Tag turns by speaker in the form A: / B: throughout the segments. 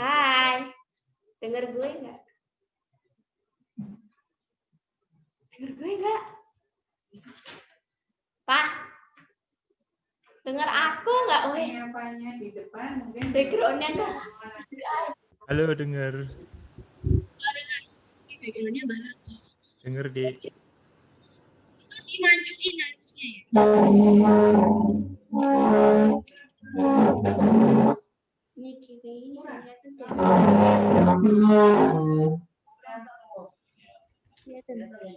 A: Hai. Dengar gue nggak? Dengar gue nggak? Pak. Dengar aku nggak?
B: Apanya di depan mungkin
A: Background-nya nggak?
C: Halo, dengar.
A: Background-nya banget.
C: Dengar, Dek.
A: Dimajuin harusnya ya. Ini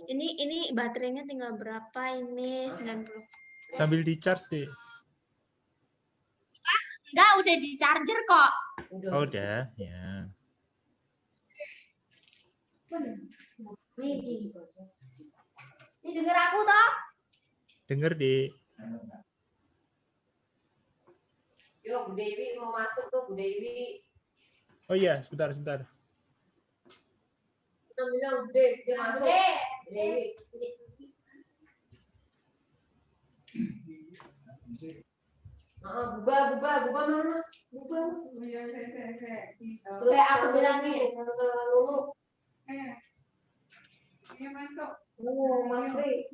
A: KPI ini baterainya tinggal berapa ini? 90.
C: Sambil di-charge, Dek.
A: Enggak, udah di charger kok.
C: Oh, udah. Ya.
A: Ini denger aku toh?
C: Dengar, Dek.
D: Yo, Bu Dewi mau masuk tuh, Bu Dewi.
C: Oh iya, sebentar.
D: Kita bilang, Bu Dewi, dia masuk. Bu Dewi. Buba mana? Buba.
A: Terus aku bilangin.
B: Dia masuk.
D: Oh, Mas Pri.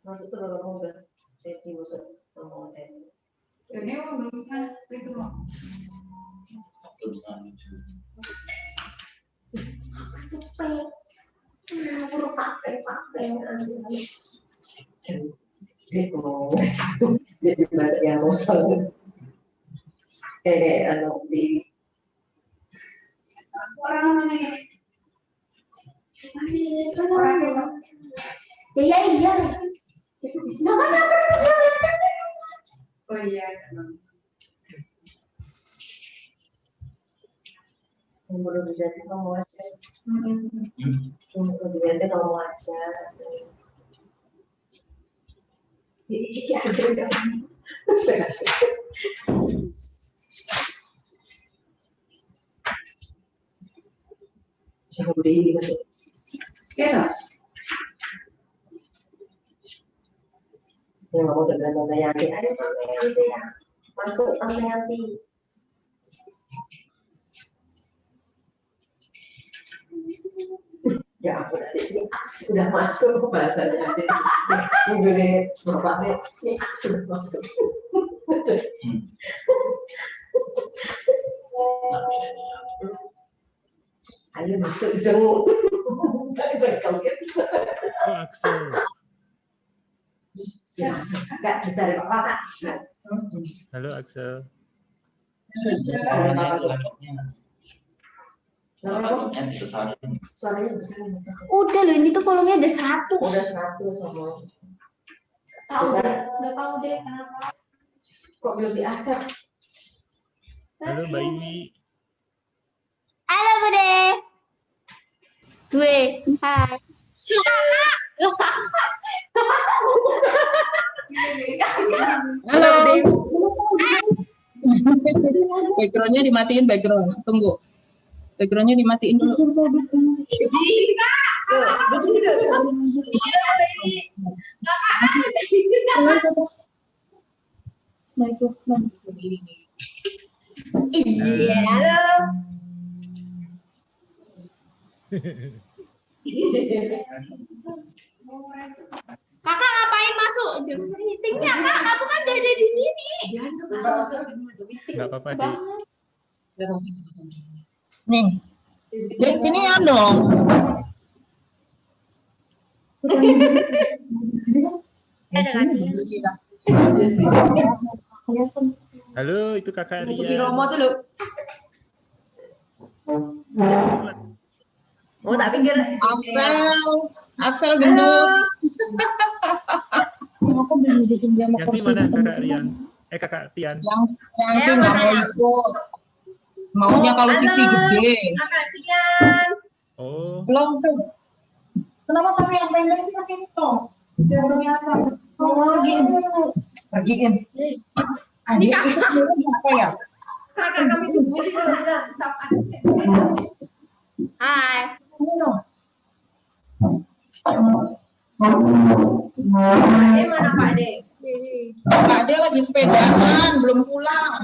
D: Masuk tuh kalau udah jadi masuk ngomong tadi.
B: Ini belum itu loh.
D: Jadi ngomong jadi bahasa yang bosan. Di
B: Orang ini.
A: Iya.
B: Oh iya.
D: umur jadi ngomong aja. Umur jadi ngomong aja. Iya. Jauh deh masuk.
B: Ya.
D: Ya mau dengan Tante Yanti, ayo Tante Yanti ya. Masuk Tante Yanti. Ya aku tadi sudah masuk bahasanya. Minggu ini bapaknya ini sudah masuk. Ayo masuk jenguk. Joget.
C: Oh, Axel.
D: Ya, Kak, dicari Bapak, Kak.
C: Halo, Axel.
D: Suaranya besar.
A: Udah loh, ini tuh volumenya ada 100.
D: Udah 100 ngomong.
A: Nggak tahu deh kenapa.
D: Kok belum diasap?
C: Halo, Mbak Iwi.
A: Halo Bude. Gue. Hai.
E: Halo. Backgroundnya dimatiin background. Tunggu. Backgroundnya dimatiin dulu.
A: Iya, halo. Kakak ngapain masuk? Meetingnya kak, kamu kan udah ada di sini.
C: Nggak apa-apa, Dek.
E: Nih. Di sini ya dong.
A: Ada lagi.
C: Halo, itu Kakak
D: Untuk
C: Rian.
D: Romo tuh, Lu. Oh, tak pikir.
E: Axel gendut.
F: Aku belum bikin jam
C: Yanti mana, Kakak Rian? Kakak Tian.
E: Yang nggak mau ikut. Maunya kalau TV gede.
D: Kakak Tian.
C: Oh,
F: belum tuh. Kenapa kamu yang pendek sih pakai itu? Yang ternyata.
E: Pergiin. Adik itu apa ya?
D: Kakak kami tunggu di dalam bilang.
A: Hai.
E: Ini dong.
D: Pak De mana Pak De?
F: Pak dia lagi sepedaan, belum pulang.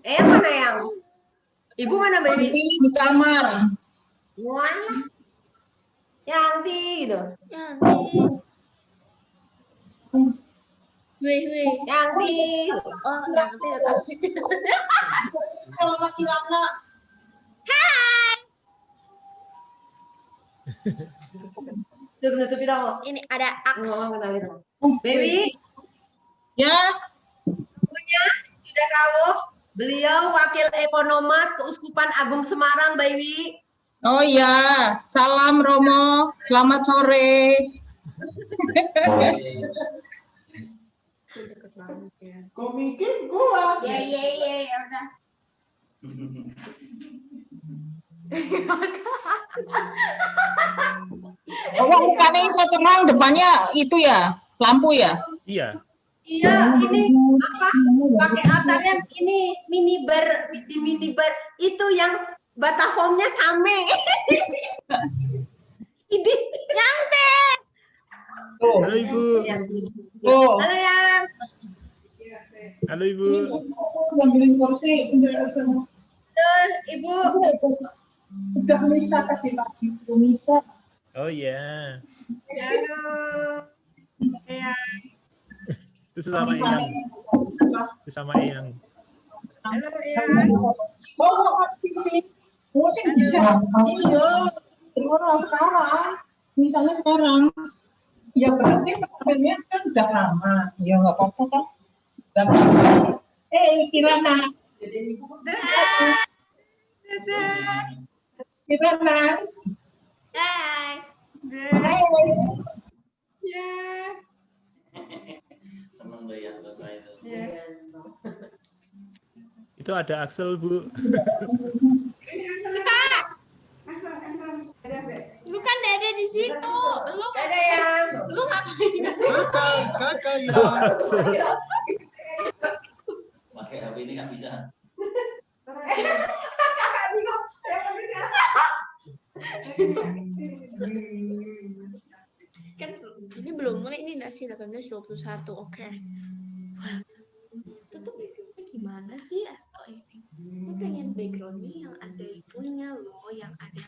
G: Yang mana yang? Ibu mana baby?
F: Di kamar.
G: Wah. Yang gitu.
A: Wih.
G: Yang
A: Oh, nanti datang.
F: Kalau laki laki.
G: Tutup dong.
A: Ini ada aks.
G: Ngomong kenalin. Baby,
F: Ya,
G: punya sudah tahu. Beliau wakil ekonomat Keuskupan Agung Semarang, baby.
F: oh iya. Salam Romo. Selamat sore.
D: Kau mikir gua.
A: Ya, udah.
F: Oh, mukanya iso terang, depannya itu ya, lampu ya.
C: Iya.
G: Iya, ini apa? Pakai altarnya ini minibar itu yang batafomnya same. Ini
A: Cantik.
C: Halo Ibu.
F: Oh,
G: halo yang
C: Halo Ibu.
F: ngambilin kursi.
G: Ibu.
F: Sudah misa tadi pagi, misa.
C: Oh ya.
G: Halo. Ya.
C: Itu sesama Eyang. Sesama Eyang.
G: Halo ya.
F: Oh, sih. Oh, sih bisa. Iya. Orang sekarang, misalnya sekarang, ya berarti kemarinnya kan udah lama. Ya nggak apa-apa kan. Udah lama. Kirana. Kirana.
A: Hai.
F: Hai.
G: Ya.
H: Seneng deh ya selesai itu.
C: Itu ada Axel Bu.
A: Lu kan ada di situ.
G: Ada yang.
A: Lu ngapain di situ?
I: Kakak ya.
C: Axel.
H: Pakai HP ini nggak bisa.
A: Kan ini belum mulai, ini nasi 18:21. Oke. Tutup videonya gimana sih? Oh, ini. Gue pengen backgroundnya yang ada itunya loh, yang ada.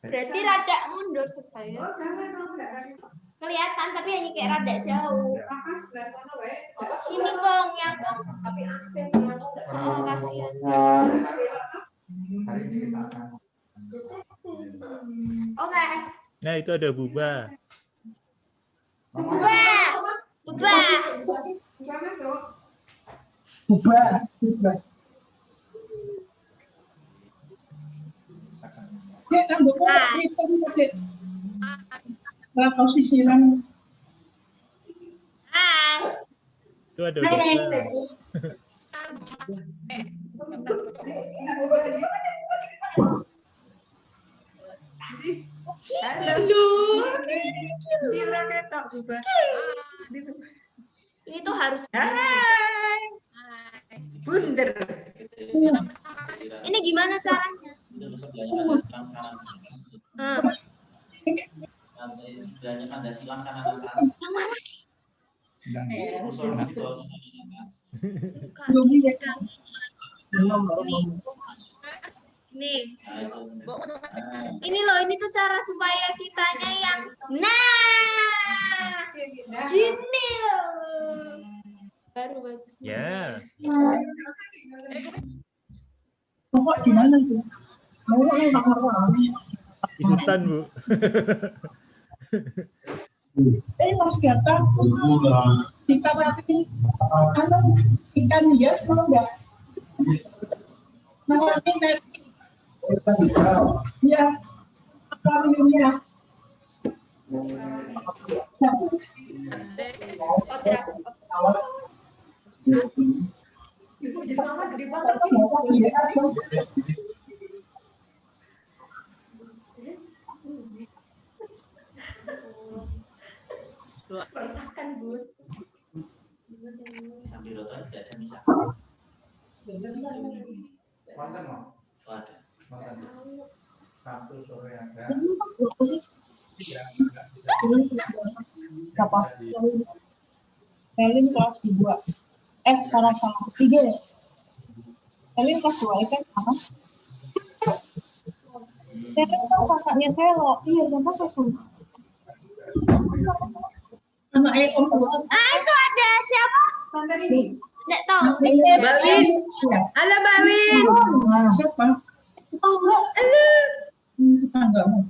A: Berarti rada mundur supaya kelihatan, tapi hanya kayak rada jauh. Sini Kong, yang Kong. Oh, kasihan. Oke.
C: Nah, itu ada Buba.
A: Buba. Buba.
F: Ubah. Ya kan bukan itu tadi. Lah posisiran.
A: Hai.
C: Itu ada Buba.
A: Ini tuh harus.
G: Bunder.
A: Ini gimana caranya?
H: Itu sebelahnya ada silang kanan atas. Sebelahnya ada silang kanan atas.
A: Yang mana?
H: Usul di bawah
A: Bukan. Ini.
H: Nah, itu. Nah,
A: Ini loh, ini tuh cara supaya kitanya yang gini loh. Baru bagus.
C: Ya.
F: Kok gimana tuh? Mau nggak marah?
C: Di hutan Bu.
F: Mas Gata, kita nanti ikan hias mau nggak? Nanti ya akuariumnya.
A: Misalkan Bu.
H: sambil rotan tidak ada misah. Ada.
F: Jadi pas berapa sih? Berapa? Helin kelas 2. Salah 3 ya? Helin kelas 2 SMA. Helin kan kakaknya Selo. Iya, sama saya sama. Anak Om.
A: Itu ada siapa?
B: Tante ini.
A: Nggak tahu.
G: Mbak Win. Halo Mbak Win.
F: Siapa? Tetangga. Tetanggamu.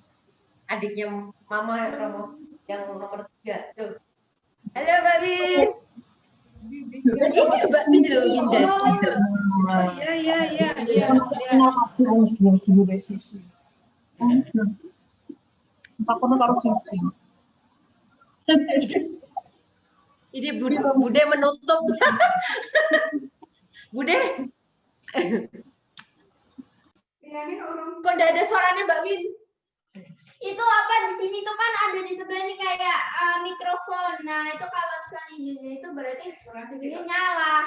G: Adiknya Mama Romo yang nomor 3 tuh. Halo Mbak Win. Ini Mbak Win loh Indah. Iya.
F: Kenal aku harus dulu sisi. Tak pernah taruh sisi.
G: Ini Bude menutup. Bude. Kok nggak ada suaranya Mbak Win?
A: Itu apa di sini tuh kan ada di sebelah ini kayak mikrofon. Nah, itu kalau misalnya jadi itu berarti ini nyala.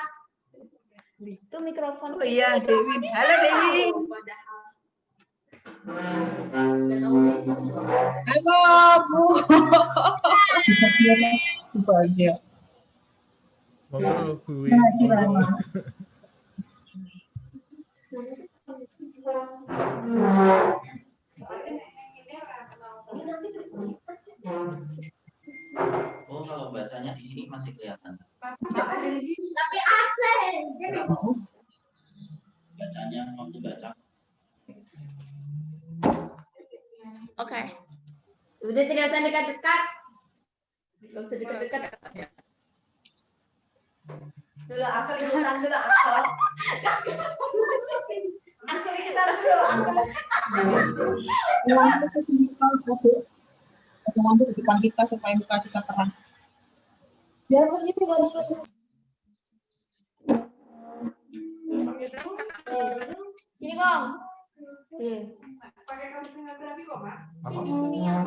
A: Itu mikrofon.
G: Oh iya, Dewi. Halo Dewi.
E: Halo, Bu. Bahagia.
C: Monggo Bu Win.
H: Oh, kalau bacanya di sini masih kelihatan.
A: Tapi asing.
H: Bacanya waktu baca.
A: Oke. Udah tidak usah dekat-dekat. Tidak usah dekat-dekat.
G: Dulu akal ikutan dulu akal. Akal ikutan dulu akal.
F: Lampu ke sini kalau ada lampu di depan kita supaya muka kita terang. Biar ke sini harus
A: Sini, Kong. Sini ya.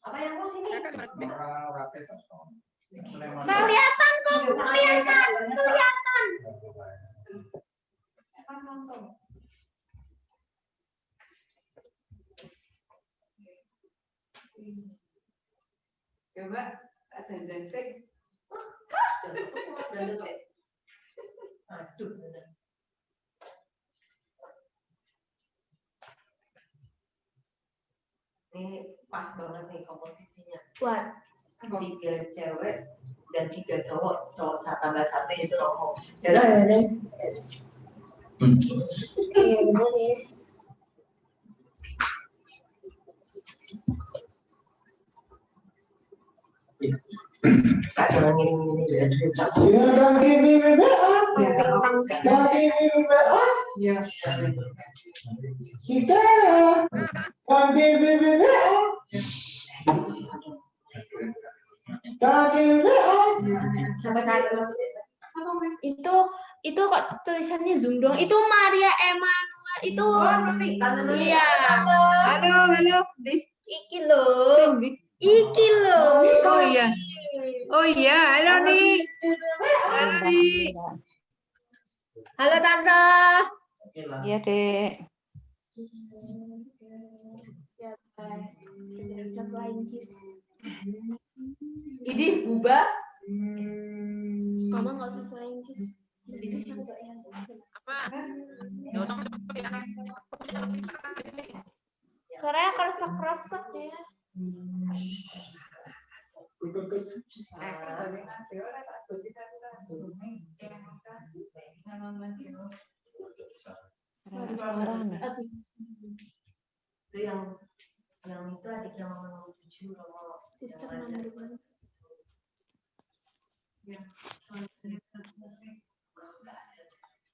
G: Apa yang mau sini?
A: Kelihatan, Kong. Kelihatan.
B: Coba ada dancing.
G: Aduh. Ini pas banget nih komposisinya.
A: Buat.
G: 3 cewek dan 3 cowok. Cowok tambah 1 itu Romo.
A: Iya, benar ya.
D: Jangan ini jadi cerita.
B: Ya.
D: Kita
A: Itu kok tulisannya Zoom dong. Itu Maria Emanuel itu. Iya.
B: Halo.
A: Iki loh. Iki loh.
B: Oh iya. Oh iya, halo nih. Halo nih.
G: Halo Tante.
H: Oke lah.
E: Iya, Dek.
A: Ya, baik. Tidak bisa flying kiss.
G: Ini Buba.
A: Mama nggak usah flying kiss. Itu siapa yang suaranya keresek-keresek ya.
G: Itu yang itu adik yang nomor 7 Romo.
A: Sister nomor 2.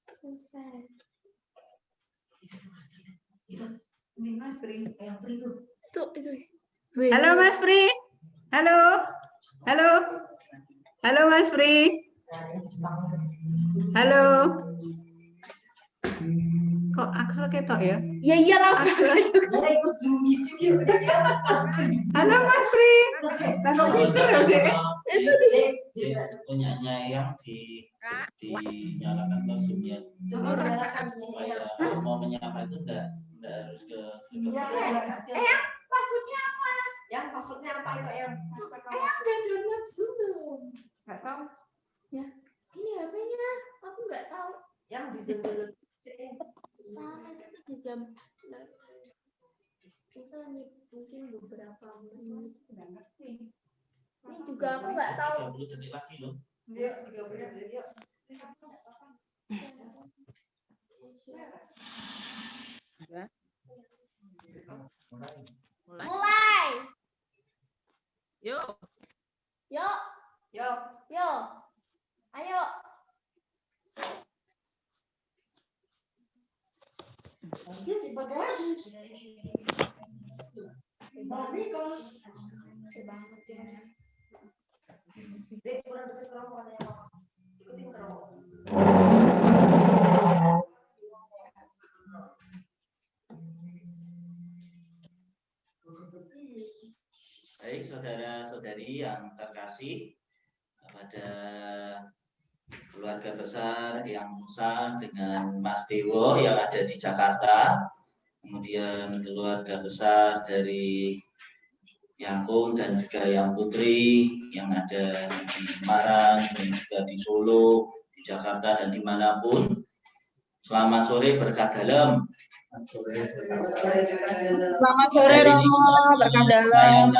A: Susah.
B: Ini Mas Pri.
G: Yang Pri itu.
A: Itu.
B: Halo Mas Pri. Halo. Halo Mas Pri. Halo. Kok Axel ketok ya?
A: Ya iyalah.
D: Dia ikut Zoom meeting ya.
B: Halo Mas Pri. Kalau pinter ya dek.
H: Punyanya yang dinyalakan konsumnya supaya kalau mau menyapa itu enggak harus ke
A: Passwordnya apa?
G: Yang maksudnya apa itu yang
A: Udah download Zoom belum?
B: Nggak tahu.
A: Ya, ini HP-nya. Aku nggak tahu.
G: yang didownload
A: Nah, itu di jam. Itu mungkin beberapa menit. Ini juga aku nggak tahu.
H: 30 detik lagi loh.
G: dia 30 menit dia
A: Mulai.
B: Yuk.
A: Yuk,
G: yuk
A: yuk. Ayo.
F: Dia di bagasi. Mami kan.
G: dia kurang dekat rombongan yang ikutin rombongan
H: Baik, saudara-saudari yang terkasih, kepada keluarga besar yang Musa dengan Mas Dewo yang ada di Jakarta, kemudian keluarga besar dari Yang Kung dan juga Yang Putri yang ada di Semarang dan juga di Solo, di Jakarta dan dimanapun. Selamat sore berkah dalam.
E: Selamat sore Romo, berkah dalam.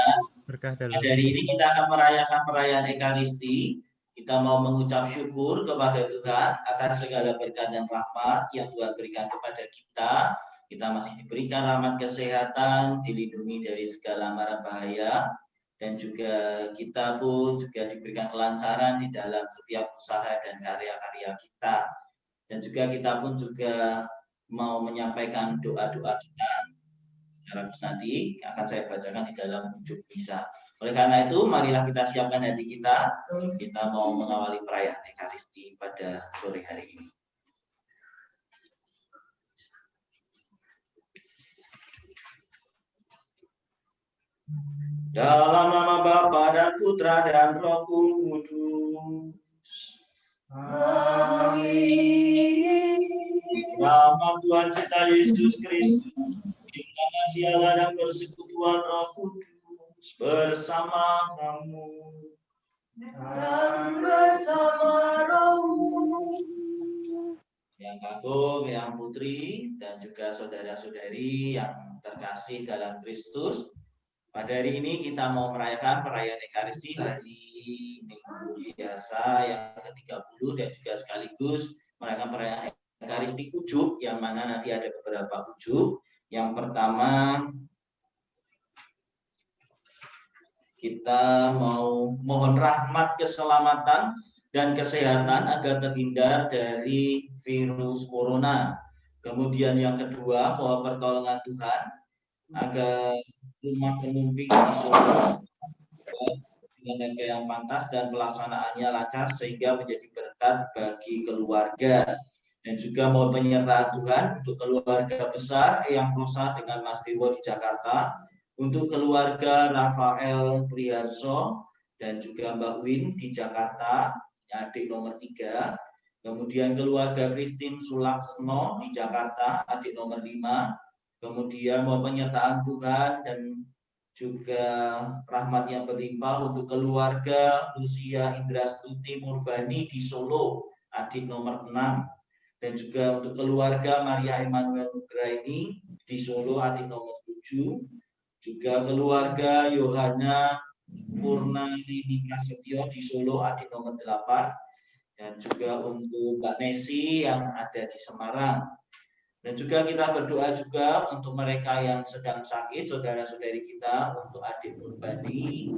C: Berkah dalam.
H: Pada hari ini kita akan merayakan perayaan Ekaristi. Kita mau mengucap syukur kepada Tuhan atas segala berkat dan rahmat yang Tuhan berikan kepada kita. Kita masih diberikan rahmat kesehatan, dilindungi dari segala mara bahaya, dan juga kita pun juga diberikan kelancaran di dalam setiap usaha dan karya-karya kita. Dan juga kita pun juga mau menyampaikan doa-doa kita secara nanti akan saya bacakan di dalam ujung misa. Oleh karena itu, marilah kita siapkan hati kita. Kita mau mengawali perayaan Ekaristi pada sore hari ini. Dalam nama Bapa dan Putra dan Roh Kudus.
E: Amin.
H: Rahmat Tuhan kita Yesus Kristus, cinta kasih Allah dan persekutuan Roh Kudus bersama kamu.
E: Dan bersama rohmu.
H: Yang Agung, Yang Putri, dan juga saudara-saudari yang terkasih dalam Kristus. Pada hari ini kita mau merayakan perayaan Ekaristi hari Minggu biasa yang ke-30 dan juga sekaligus merayakan perayaan Ekaristi Ujub, yang mana nanti ada beberapa ujub. Yang pertama, kita mau mohon rahmat keselamatan dan kesehatan agar terhindar dari virus corona. Kemudian yang kedua, mohon pertolongan Tuhan agar rumah pengumping di Solo dengan harga yang pantas dan pelaksanaannya lancar sehingga menjadi berkat bagi keluarga. Dan juga mohon penyertaan Tuhan untuk keluarga besar yang Rosa dengan Mas Dewo di Jakarta, untuk keluarga Rafael Priharso dan juga Mbak Win di Jakarta, adik nomor 3. Kemudian keluarga Christine Sulaksno di Jakarta, adik nomor 5. Kemudian mohon penyertaan Tuhan dan juga rahmat yang berlimpah untuk keluarga Lucia Indrastuti Murbani di Solo, adik nomor 6. Dan juga untuk keluarga Maria Emanuel Nugraini di Solo, adik nomor 7. Juga keluarga Yohana Purnarini Prasetyo di Solo, adik nomor 8. Dan juga untuk Mbak Nesi yang ada di Semarang. Dan juga kita berdoa juga untuk mereka yang sedang sakit, saudara-saudari kita, untuk adik Nurbani,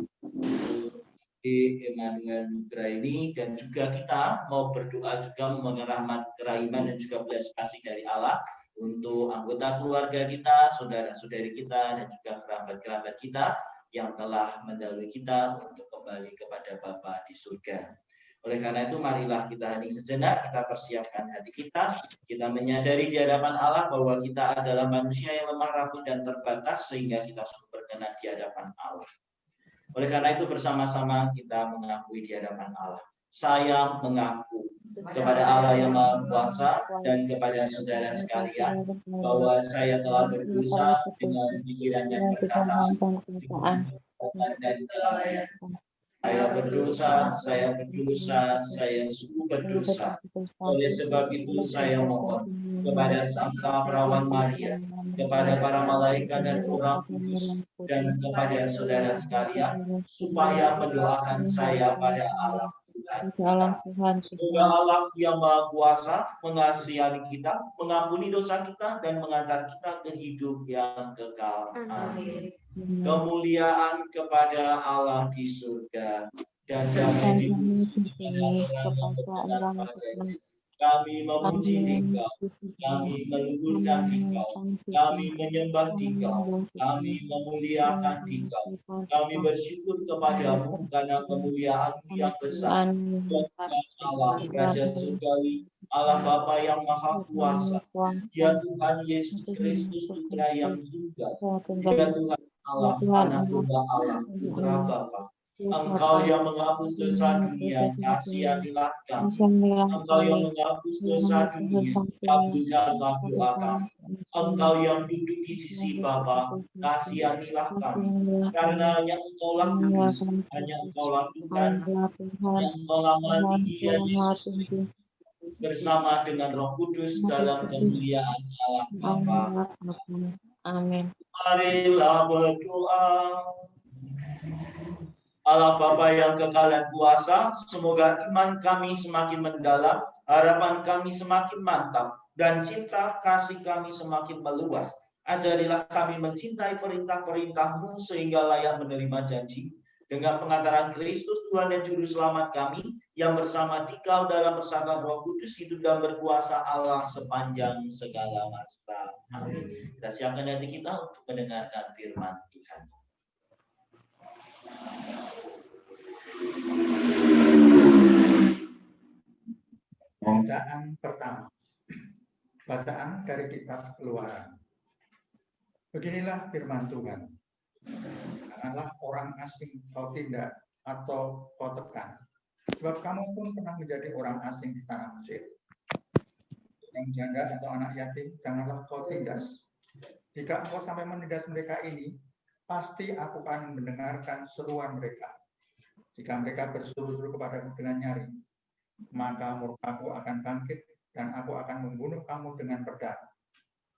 H: adik Emanuel Nugraini, dan juga kita mau berdoa juga memohon rahmat kerahiman dan juga belas kasih dari Allah untuk anggota keluarga kita, saudara-saudari kita, dan juga kerabat-kerabat kita yang telah mendahului kita untuk kembali kepada Bapa di surga. Oleh karena itu, marilah kita hening sejenak, kita persiapkan hati kita menyadari di hadapan Allah bahwa kita adalah manusia yang lemah, rapuh, dan terbatas, sehingga kita sungguh berkenan di hadapan Allah. Oleh karena itu, bersama-sama kita mengakui di hadapan Allah. Saya mengaku kepada Allah yang Maha Kuasa dan kepada saudara sekalian bahwa saya telah berdosa dengan pikiran dan perkataan, dan kelalaian. Saya berdosa, saya sungguh berdosa. Oleh sebab itu saya mohon kepada Santa Perawan Maria, kepada para malaikat dan orang kudus, dan kepada saudara sekalian, supaya mendoakan saya pada Allah Tuhan. Semoga Allah yang Maha Kuasa mengasihi kita, mengampuni dosa kita, dan mengantar kita ke hidup yang kekal. Amin. Kemuliaan kepada Allah di surga dan damai di bumi kepada orang yang kami memuji Engkau, kami meluhurkan Engkau, kami menyembah Engkau, kami memuliakan Engkau, kami bersyukur kepadamu karena kemuliaan-Mu yang besar. Tuhan Allah, Raja Surgawi, Allah Bapa yang Maha Kuasa, ya Tuhan Yesus Kristus, Putra yang tunggal, ya Tuhan Allah, Anak Domba Allah, Putra Bapa. Engkau yang menghapus dosa dunia, kasihanilah kami. Engkau yang menghapus dosa dunia, kabulkanlah doa kami. Engkau yang duduk di sisi Bapa, kasihanilah kami. Karena hanya Engkaulah kudus, hanya Engkaulah Tuhan, hanya Engkaulah mati, ya Yesus Kristus, bersama dengan Roh Kudus dalam kemuliaan Allah Bapa.
B: Amin.
H: Marilah berdoa. Allah Bapa yang kekal dan kuasa, semoga iman kami semakin mendalam, harapan kami semakin mantap, dan cinta kasih kami semakin meluas. Ajarilah kami mencintai perintah-perintah-Mu sehingga layak menerima janji. Dengan pengantaran Kristus, Tuhan dan Juru Selamat kami, yang bersama Dikau dalam persatuan Roh Kudus, hidup dan berkuasa Allah sepanjang segala masa. Amin. Kita siapkan hati kita untuk mendengarkan firman Tuhan.
I: Bacaan pertama. Bacaan dari kitab Keluaran. Beginilah firman Tuhan. Janganlah orang asing kau tindak atau kau tekan. Sebab kamu pun pernah menjadi orang asing di tanah Mesir. Yang janda atau anak yatim, janganlah kau tindas. Jika engkau sampai menindas mereka ini, pasti aku akan mendengarkan seruan mereka. Jika mereka berseru-seru kepadaku dengan nyaring, maka murkaku akan bangkit dan aku akan membunuh kamu dengan pedang,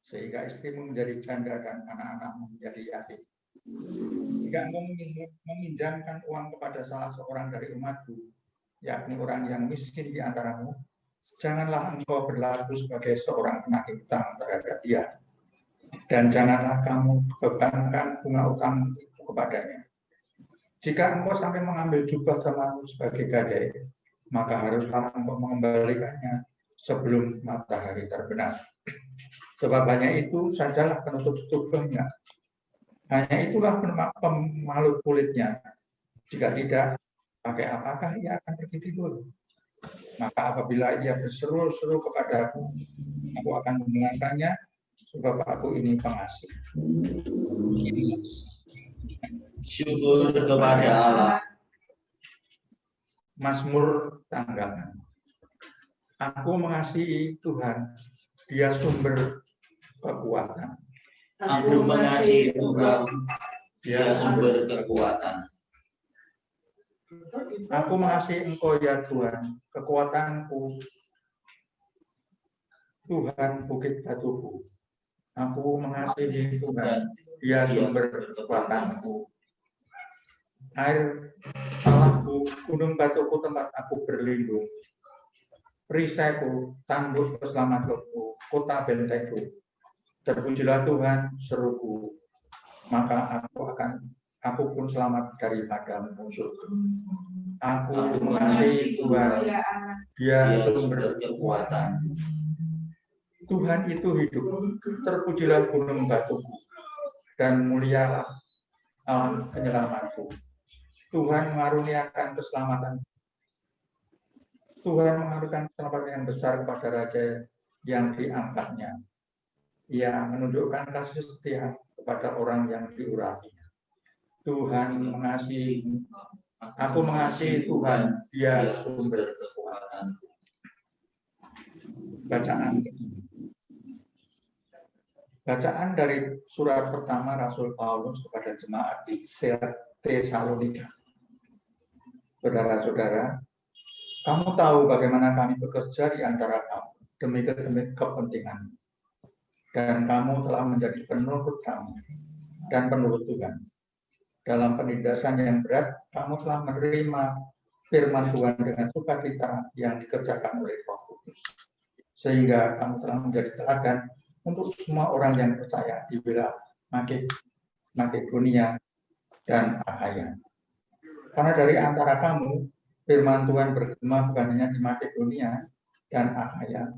I: sehingga istrimu menjadi janda dan anak-anakmu menjadi yatim. Jika engkau meminjamkan uang kepada salah seorang dari umatku, yakni orang yang miskin di antaramu, janganlah engkau berlaku sebagai seorang penagih utang terhadap dia, dan janganlah kamu bebankan bunga utang itu kepadanya. Jika engkau sampai mengambil jubah temanmu sebagai gadai, maka haruslah engkau mengembalikannya sebelum matahari terbenam. Sebab hanya itu sajalah penutup tubuhnya. Hanya itulah pemalut kulitnya. Jika tidak, pakai apakah ia akan pergi tidur? Maka apabila ia berseru-seru kepadaku, aku akan mendengarkannya, sebab aku ini pengasih.
H: Syukur kepada Allah.
I: Mazmur tanggapan. Aku mengasihi Tuhan, Dia sumber kekuatan.
H: Aku mengasihi Tuhan, Dia sumber kekuatan.
I: Aku mengasihi Engkau ya Tuhan, kekuatanku, Tuhan bukit batuku. Aku mengasihi Tuhan, Dia sumber kekuatanku. Air Allahku, gunung batuku tempat aku berlindung. Perisaiku, tanduk keselamatanku, kota bentengku. Terpujilah Tuhan, seruku. Maka aku pun selamat daripada musuh. Aku mengasihi Tuhan, Dia sumber kekuatan. Tuhan itu hidup. Terpujilah gunung batuku, dan mulialah Allah penyelamatku. Tuhan mengaruniakan keselamatan. Tuhan menganugerahkan keselamatan yang besar kepada raja yang diangkatnya. Ia menunjukkan kasih setia kepada orang yang diurapinya. Tuhan mengasihi, aku mengasihi Tuhan, Dia sumber kekuatan. Bacaan dari surat pertama Rasul Paulus kepada jemaat di Tesalonika. Saudara-saudara, kamu tahu bagaimana kami bekerja di antara kamu demi kepentingan. Dan kamu telah menjadi penurut kami dan penurut Tuhan. Dalam penindasan yang berat, kamu telah menerima firman Tuhan dengan sukacita yang dikerjakan oleh Roh Kudus. Sehingga kamu telah menjadi teladan untuk semua orang yang percaya di wilayah Makedonia dan Akhaya. Karena dari antara kamu, firman Tuhan bergema bukan hanya di Makedonia dan Akhaya,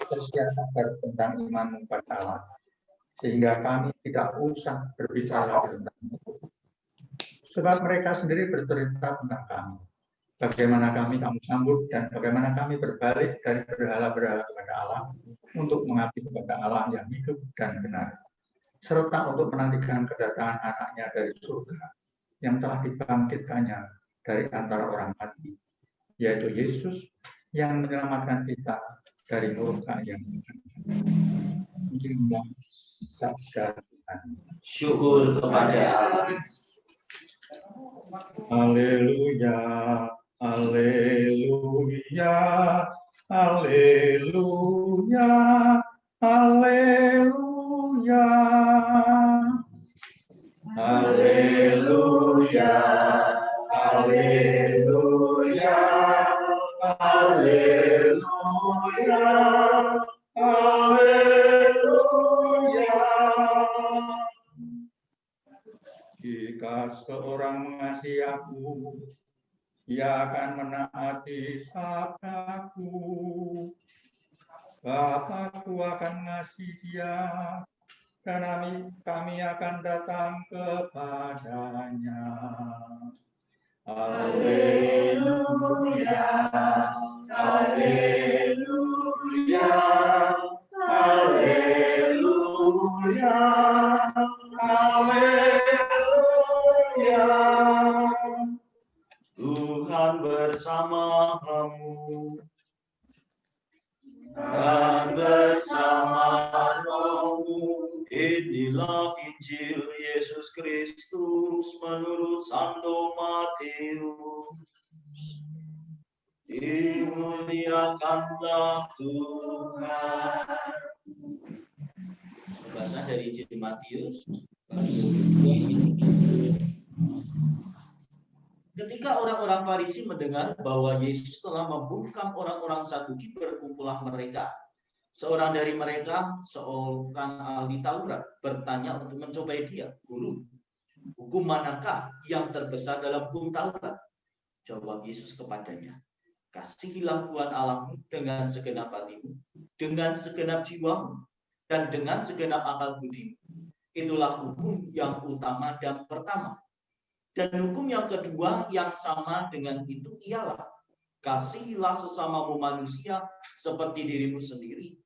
I: tersiar kabar tentang iman kepada Allah, sehingga kami tidak usah berbicara tentang itu. Sebab mereka sendiri bercerita tentang kami, bagaimana kamu sambut dan bagaimana kami berbalik dari berhala-berhala kepada Allah untuk mengabdi kepada Allah yang hidup dan benar, serta untuk menantikan kedatangan anaknya dari surga yang telah dibangkitkannya dari antara orang mati, yaitu Yesus yang menyelamatkan kita dari murka yang sabda Tuhan.
H: Syukur kepada Allah.
I: Haleluya, haleluya, haleluya, haleluya, haleluya, haleluya, haleluya, haleluya. Jika seorang mengasihi aku, ia akan menaati sabdaku. Bapakku akan mengasihi dia, dan kami akan datang kepadanya. Haleluya, haleluya, haleluya, haleluya.
H: Tuhan bersamamu dan bersama rohmu. Inilah Injil Yesus Kristus menurut Santo Matius. Dimuliakanlah Tuhan. Baca dari Injil Matius. Ketika orang-orang Farisi mendengar bahwa Yesus telah membungkam orang-orang Saduki, berkumpullah mereka. Seorang dari mereka, seorang ahli Taurat, bertanya untuk mencobai dia, "Guru, hukum manakah yang terbesar dalam hukum Taurat?" Jawab Yesus kepadanya, "Kasihilah Tuhan Allahmu dengan segenap hatimu, dengan segenap jiwamu, dan dengan segenap akal budimu. Itulah hukum yang utama dan pertama. Dan hukum yang kedua yang sama dengan itu ialah, kasihilah sesamamu manusia seperti dirimu sendiri.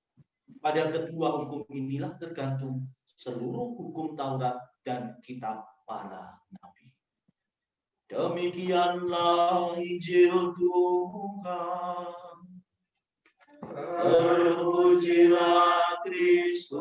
H: Pada kedua hukum inilah tergantung seluruh hukum Taurat dan kitab para nabi." Demikianlah Injil Tuhan. Terpujilah Kristus.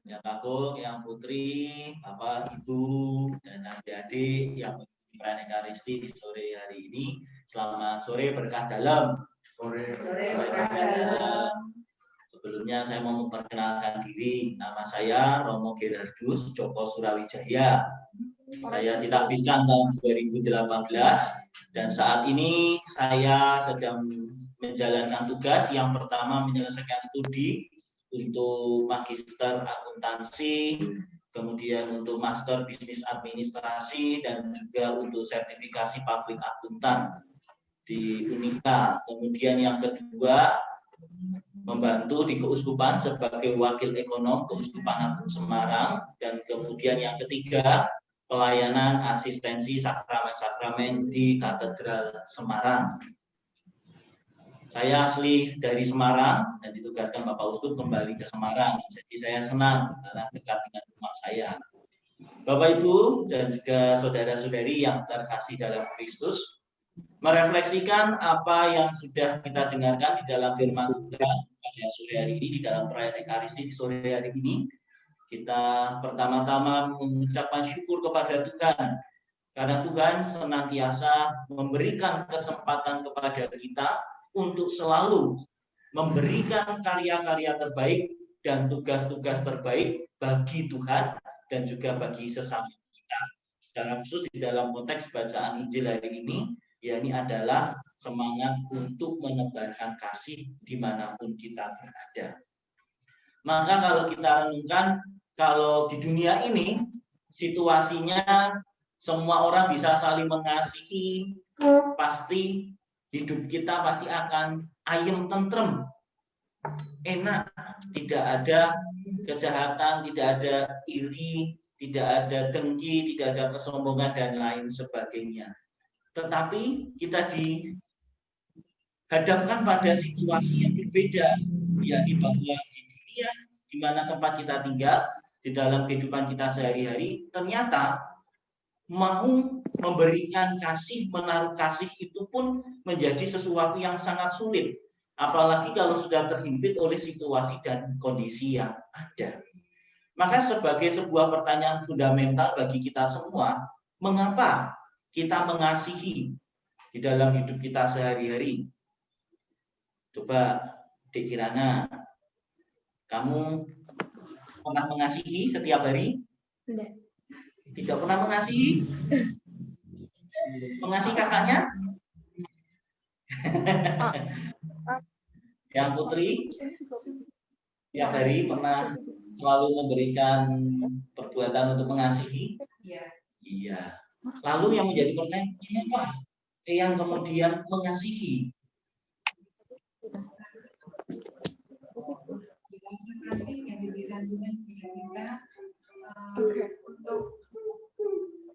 H: Yang kakung, yang putri, bapak, ibu, dan adik-adik yang mengikuti Ekaristi di sore hari ini. Selamat sore berkah dalam. Sore berkah dalam. Sebelumnya saya mau memperkenalkan diri. Nama saya Romo Gerardus Joko Surawijaya. Saya ditabiskan tahun 2018 dan saat ini saya sedang menjalankan tugas. Yang pertama, menyelesaikan studi untuk magister akuntansi, kemudian untuk master bisnis administrasi, dan juga untuk sertifikasi public akuntan di Unika. Kemudian yang kedua, membantu di keuskupan sebagai wakil ekonom Keuskupan Agung Semarang, dan kemudian yang ketiga pelayanan asistensi sakramen-sakramen di Katedral Semarang. Saya asli dari Semarang dan ditugaskan Bapak Uskup kembali ke Semarang, jadi saya senang karena dekat dengan rumah saya. Bapak Ibu dan juga saudara-saudari yang terkasih dalam Kristus, merefleksikan apa yang sudah kita dengarkan di dalam firman Tuhan pada sore hari ini, di dalam perayaan Ekaristi di sore hari ini, kita pertama-tama mengucapkan syukur kepada Tuhan, karena Tuhan senantiasa memberikan kesempatan kepada kita untuk selalu memberikan karya-karya terbaik dan tugas-tugas terbaik bagi Tuhan dan juga bagi sesama kita. Secara khusus di dalam konteks bacaan Injil hari ini, yakni adalah semangat untuk menebarkan kasih dimanapun kita berada. Maka kalau kita renungkan, kalau di dunia ini situasinya semua orang bisa saling mengasihi, pasti hidup kita pasti akan ayem tentrem, enak, tidak ada kejahatan, tidak ada iri, tidak ada dengki, tidak ada kesombongan dan lain sebagainya. Tetapi kita dihadapkan pada situasi yang berbeda, yakni bahwa di dunia di mana tempat kita tinggal, di dalam kehidupan kita sehari-hari, ternyata mau memberikan kasih, menaruh kasih itu pun menjadi sesuatu yang sangat sulit. Apalagi kalau sudah terhimpit oleh situasi dan kondisi yang ada. Maka sebagai sebuah pertanyaan fundamental bagi kita semua, mengapa kita mengasihi di dalam hidup kita sehari-hari? Coba Dek Kirana, kamu pernah mengasihi setiap hari?
A: Tidak.
H: Tidak pernah mengasihi? Mengasihi kakaknya? Yang Putri, setiap hari pernah selalu memberikan perbuatan untuk mengasihi?
G: Iya.
H: Iya. Lalu yang menjadi pertanyaan, kenapa yang kemudian mengasihi?
G: Kasih yang diberikan Tuhan kepada kita untuk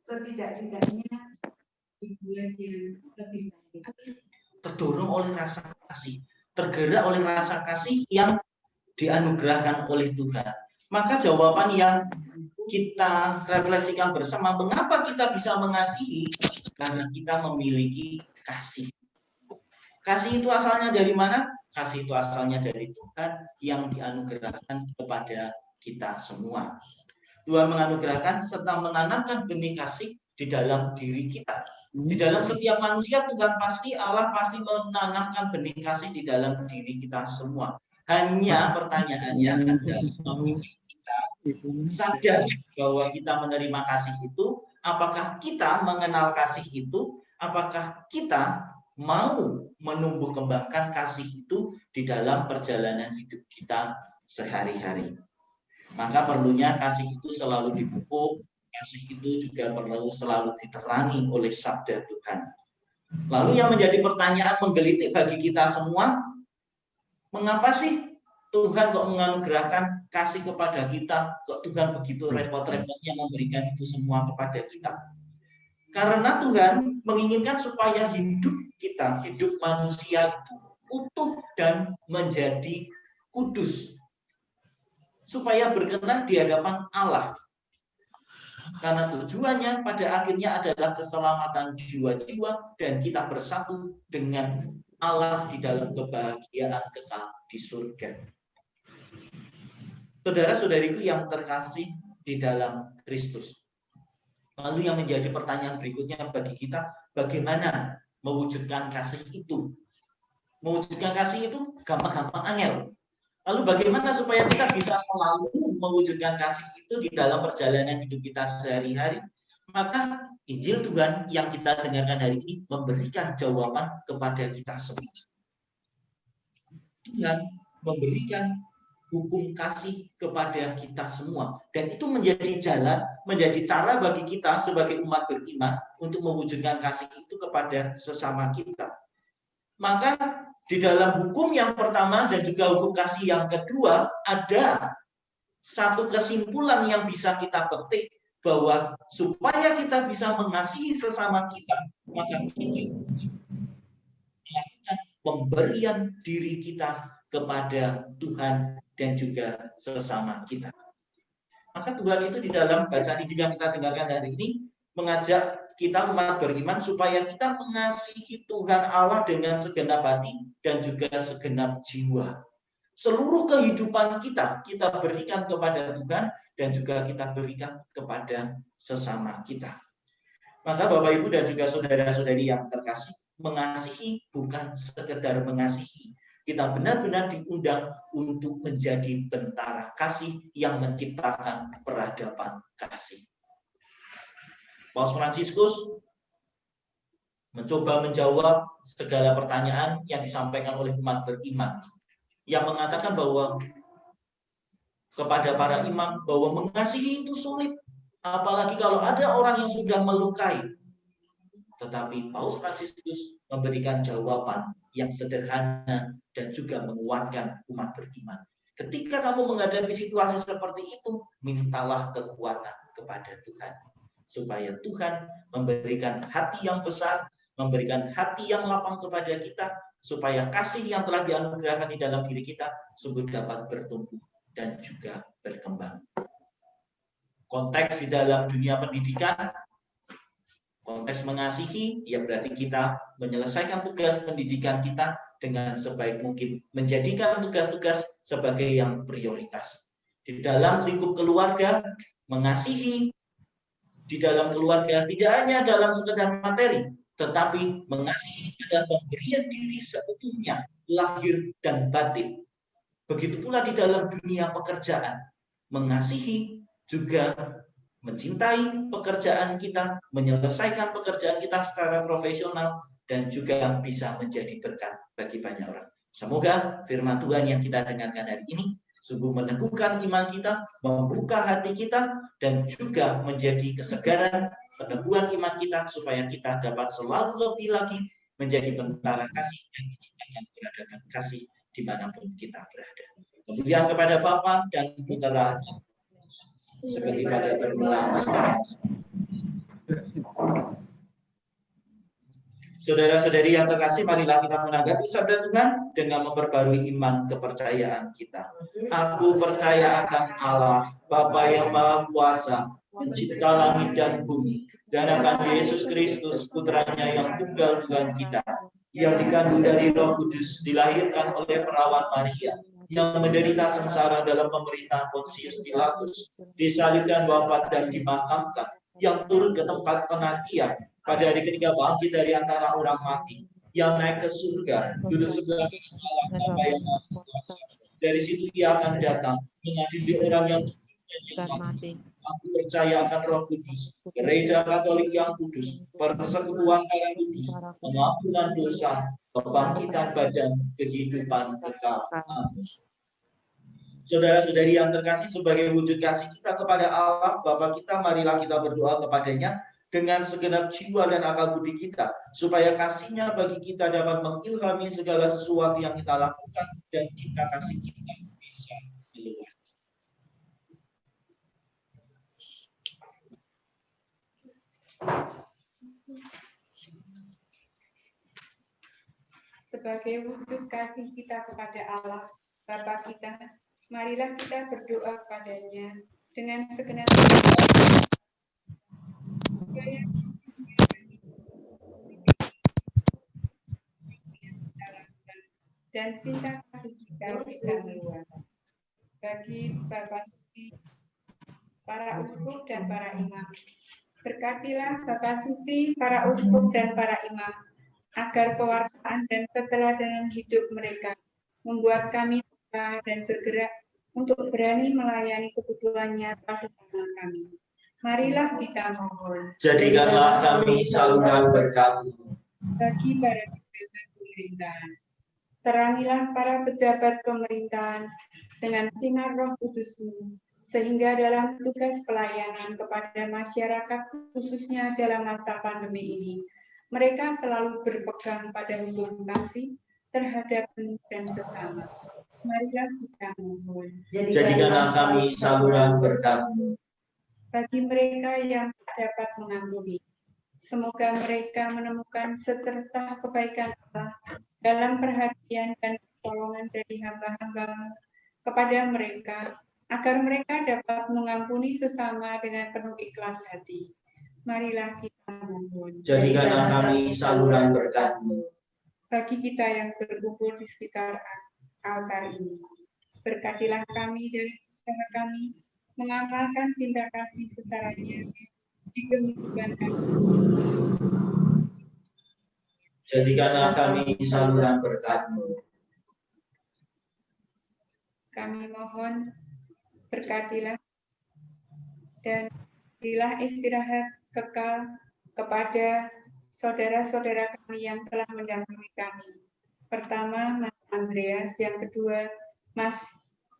G: setidak-tidaknya dibuat yang lebih baik.
H: Terdorong oleh rasa kasih, tergerak oleh rasa kasih yang dianugerahkan oleh Tuhan. Maka jawaban yang kita refleksikan bersama, mengapa kita bisa mengasihi? Karena kita memiliki kasih. Kasih itu asalnya dari mana? Kasih itu asalnya dari Tuhan yang dianugerahkan kepada kita semua. Tuhan menganugerahkan serta menanamkan benih kasih di dalam diri kita. Di dalam setiap manusia, Tuhan pasti, Allah pasti menanamkan benih kasih di dalam diri kita semua. Hanya pertanyaannya adalah kita sadar bahwa kita menerima kasih itu, apakah kita mengenal kasih itu, apakah kita mau menumbuh kembangkan kasih itu di dalam perjalanan hidup kita sehari-hari. Maka perlunya kasih itu selalu dipupuk, kasih itu juga perlu selalu diterangi oleh sabda Tuhan. Lalu yang menjadi pertanyaan menggelitik bagi kita semua, mengapa sih Tuhan kok menganugerahkan kasih kepada kita? Kok Tuhan begitu repot-repotnya memberikan itu semua kepada kita? Karena Tuhan menginginkan supaya hidup kita, hidup manusia itu utuh dan menjadi kudus. Supaya berkenan di hadapan Allah. Karena tujuannya pada akhirnya adalah keselamatan jiwa-jiwa dan kita bersatu dengan Allah di dalam kebahagiaan kekal di surga. Saudara-saudariku yang terkasih di dalam Kristus. Lalu yang menjadi pertanyaan berikutnya bagi kita, bagaimana mewujudkan kasih itu? Mewujudkan kasih itu gampang-gampang angel. Lalu bagaimana supaya kita bisa selalu mewujudkan kasih itu di dalam perjalanan hidup kita sehari-hari? Maka Injil Tuhan yang kita dengarkan hari ini memberikan jawaban kepada kita semua. Tuhan memberikan hukum kasih kepada kita semua. Dan itu menjadi jalan, menjadi cara bagi kita sebagai umat beriman untuk mewujudkan kasih itu kepada sesama kita. Maka Di dalam hukum yang pertama dan juga hukum kasih yang kedua, ada satu kesimpulan yang bisa kita petik, bahwa supaya kita bisa mengasihi sesama kita, maka kita melakukan pemberian diri kita kepada Tuhan dan juga sesama kita. Maka Tuhan itu di dalam bacaan Injil yang kita dengarkan hari ini mengajak kita umat beriman supaya kita mengasihi Tuhan Allah dengan segenap hati dan juga segenap jiwa. Seluruh kehidupan kita berikan kepada Tuhan dan juga kita berikan kepada sesama kita. Maka Bapak Ibu dan juga saudara-saudari yang terkasih, mengasihi bukan sekedar mengasihi. Kita benar-benar diundang untuk menjadi bentara kasih yang menciptakan peradaban kasih. Paus Fransiskus mencoba menjawab segala pertanyaan yang disampaikan oleh umat beriman, yang mengatakan bahwa kepada para imam bahwa mengasihi itu sulit, apalagi kalau ada orang yang sudah melukai. Tetapi Paus Fransiskus memberikan jawaban yang sederhana dan juga menguatkan umat beriman. Ketika kamu menghadapi situasi seperti itu, mintalah kekuatan kepada Tuhan, supaya Tuhan memberikan hati yang besar, memberikan hati yang lapang kepada kita, supaya kasih yang telah dianugerahkan di dalam diri kita sungguh dapat bertumbuh dan juga berkembang. Konteks di dalam dunia pendidikan, konteks mengasihi, ya berarti kita menyelesaikan tugas pendidikan kita dengan sebaik mungkin, menjadikan tugas-tugas sebagai yang prioritas. Di dalam lingkup keluarga, mengasihi di dalam keluarga tidak hanya dalam sekedar materi, tetapi mengasihi adalah pemberian diri seutuhnya, lahir dan batin. Begitu pula di dalam dunia pekerjaan, mengasihi juga mencintai pekerjaan kita, menyelesaikan pekerjaan kita secara profesional, dan juga bisa menjadi berkat bagi banyak orang. Semoga firman Tuhan yang kita dengarkan hari ini sungguh meneguhkan iman kita, membuka hati kita, dan juga menjadi kesegaran peneguhan iman kita, supaya kita dapat selalu lebih lagi menjadi bentara kasih yang menciptakan peradaban kasih dimanapun kita berada. Kemudian kepada Bapa dan Putra seperti pada permulaan. Saudara-saudari yang terkasih, marilah kita menanggapi sabda Tuhan dengan memperbarui iman kepercayaan kita. Aku percaya akan Allah, Bapa yang Maha Kuasa, pencipta langit dan bumi, dan akan Yesus Kristus, putranya yang tunggal Tuhan kita, yang dikandung dari Roh Kudus, dilahirkan oleh perawan Maria, yang menderita sengsara dalam pemerintahan Pontius Pilatus, disalibkan, wafat dan dimakamkan, yang turun ke tempat penantian, pada hari ketiga bangkit dari antara orang mati, yang naik ke surga, duduk sebelah kanan Allah Bapa yang Maha Kuasa. Dari situ Ia akan datang mengadili orang yang hidup dan yang mati. Aku percaya akan Roh Kudus, Gereja Katolik yang kudus, persekutuan darah kudus, pengampunan dosa, kebangkitan badan, kehidupan kekal. Amin. Saudara-saudari yang terkasih, sebagai wujud kasih kita kepada Allah Bapa kita, marilah kita berdoa kepadanya dengan segenap jiwa dan akal budi kita, supaya kasih-Nya bagi kita dapat mengilhami segala sesuatu yang kita lakukan, dan cinta kasih kita bisa meluas.
B: Sebagai wujud kasih kita kepada Allah Bapa kita, marilah kita berdoa kepadanya dengan segenap dan cinta kasih kita bisa meluas. Bagi Bapak Suci, para uskup dan para imam, berkatilah Bapak Suci, para uskup dan para imam, agar pewartaan dan keteladanan hidup mereka membuat kami dan bergerak untuk berani melayani kebutuhan nyata sesama kami. Marilah kita mohon.
H: Jadikanlah kami saluran berkat
B: Bagi para pejabat pemerintahan, terangilah para pejabat pemerintahan dengan sinar Roh Kudus-Mu, sehingga dalam tugas pelayanan kepada masyarakat, khususnya dalam masa pandemi ini, mereka selalu berpegang pada hukum kasih, terhadap dan sesama. Marilah kita mohon.
H: Jadikanlah kami saluran berkat-Mu.
B: Bagi mereka yang tak dapat mengampuni, semoga mereka menemukan seterusah kebaikan Allah dalam perhatian dan pertolongan dari hamba-hamba kepada mereka, agar mereka dapat mengampuni sesama dengan penuh ikhlas hati. Marilah kita mohon.
H: Jadikanlah kami saluran berkat-Mu.
B: Bagi kita yang berkumpul di sekitar altar ini, berkatilah kami dalam usaha kami mengamalkan cinta kasih secara nyata jika mengedepankan.
H: Jadikanlah kami saluran berkat-Mu.
B: Kami mohon berkatilah dan berilah istirahat kekal kepada saudara-saudara kami yang telah mendahului kami. Pertama, Mas Andreas, yang kedua, Mas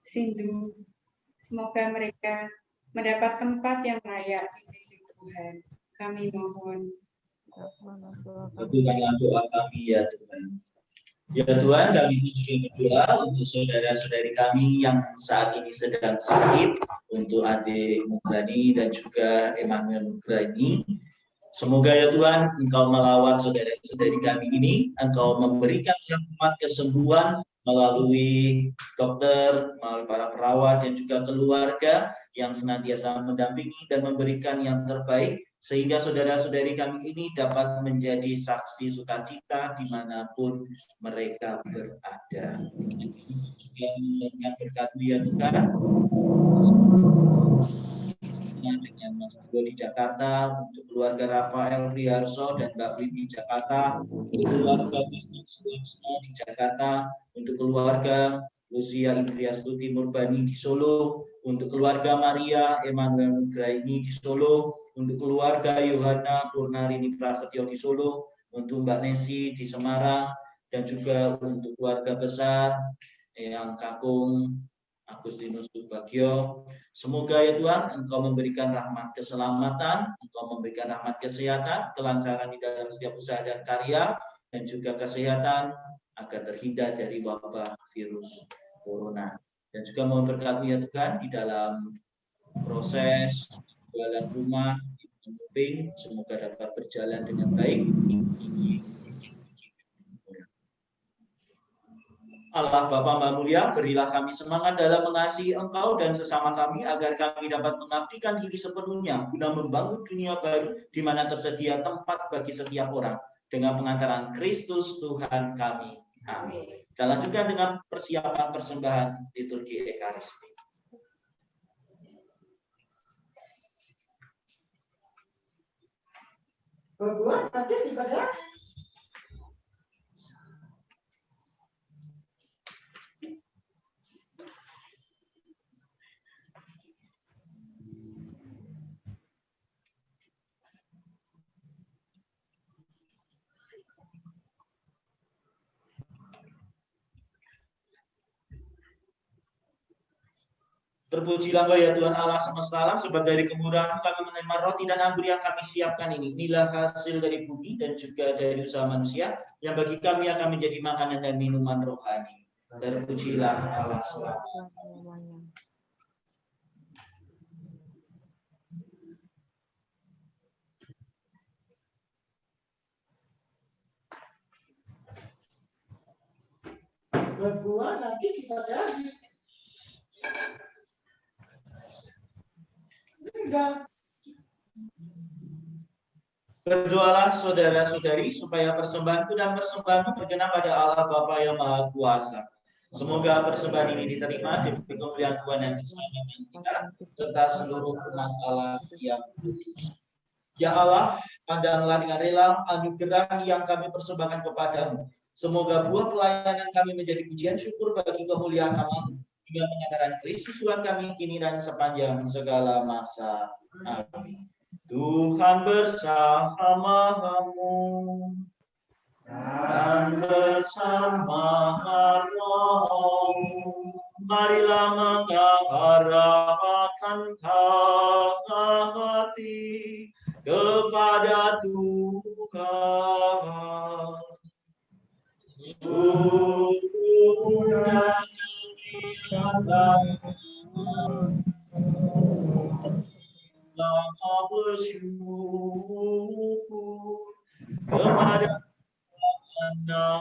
B: Sindu. Semoga mereka mendapat tempat yang layak di sisi Tuhan. Kami mohon.
H: Kabulkanlah doa kami ya Tuhan. Ya Tuhan, kami juga berdoa untuk saudara-saudari kami yang saat ini sedang sakit, untuk adik Mubrani dan juga Emmanuel Mubrani. Semoga ya Tuhan, Engkau melawat saudara-saudari kami ini, Engkau memberikan rahmat kesembuhan melalui dokter, melalui para perawat dan juga keluarga yang senantiasa mendampingi dan memberikan yang terbaik, sehingga saudara-saudari kami ini dapat menjadi saksi sukacita dimanapun mereka berada. Juga memberikan berkat-Mu ya Tuhan, dengan Mas Teguh di Jakarta, untuk keluarga Rafael Riarso dan Mbak Win di Jakarta, untuk keluarga Kristen Suwamsna di Jakarta, untuk keluarga Lucia Indriastuti Murbani di Solo, untuk keluarga Maria Emmanuel Nugraini di Solo, untuk keluarga Yohana Purnarini Prasetyo di Solo, untuk Mbak Nesi di Semarang, dan juga untuk keluarga besar yang Kakung Agustinus Subagio. Semoga ya Tuhan, Engkau memberikan rahmat keselamatan, Engkau memberikan rahmat kesehatan, kelancaran di dalam setiap usaha dan karya, dan juga kesehatan agar terhindar dari wabah virus corona. Dan juga mohon berkat-Mu ya Tuhan di dalam proses jualan rumah di Penuping, semoga dapat berjalan dengan baik. Allah Bapa Maha Mulia, berilah kami semangat dalam mengasihi Engkau dan sesama kami, agar kami dapat mengabdikan diri sepenuhnya guna membangun dunia baru di mana tersedia tempat bagi setiap orang, dengan pengantaran Kristus Tuhan kami. Amin. Kita lanjutkan dengan persiapan persembahan liturgi Ekaristi.
D: Berbuat ada di pada
H: Terpujilah Engkau ya Tuhan Allah semesta alam, sebab dari kemurahan kami menerima roti dan anggur yang kami siapkan ini. Inilah hasil dari bumi dan juga dari usaha manusia, yang bagi kami akan menjadi makanan dan minuman rohani. Terpujilah Allah selamanya.
D: berbuat nanti kita jadi.
H: Berdoalah saudara-saudari supaya persembahanku dan persembahanmu berkenan pada Allah Bapa yang Maha Kuasa. Semoga persembahan ini diterima demi kemuliaan Tuhan dan keselamatan kita, serta seluruh umat Allah yang beriman. Ya Allah, pandanglah dengan rela anugerah yang kami persembahkan kepadamu. Semoga buah pelayanan kami menjadi pujian syukur bagi kemuliaan nama-Mu, hingga pengantaran Kristus Tuhan kami kini dan sepanjang segala masa. Amin. Tuhan bersamamu dan bersama rohmu. Marilah mengarahkan hati kepada Tuhan. Sungguhnya kami bersyukur kepada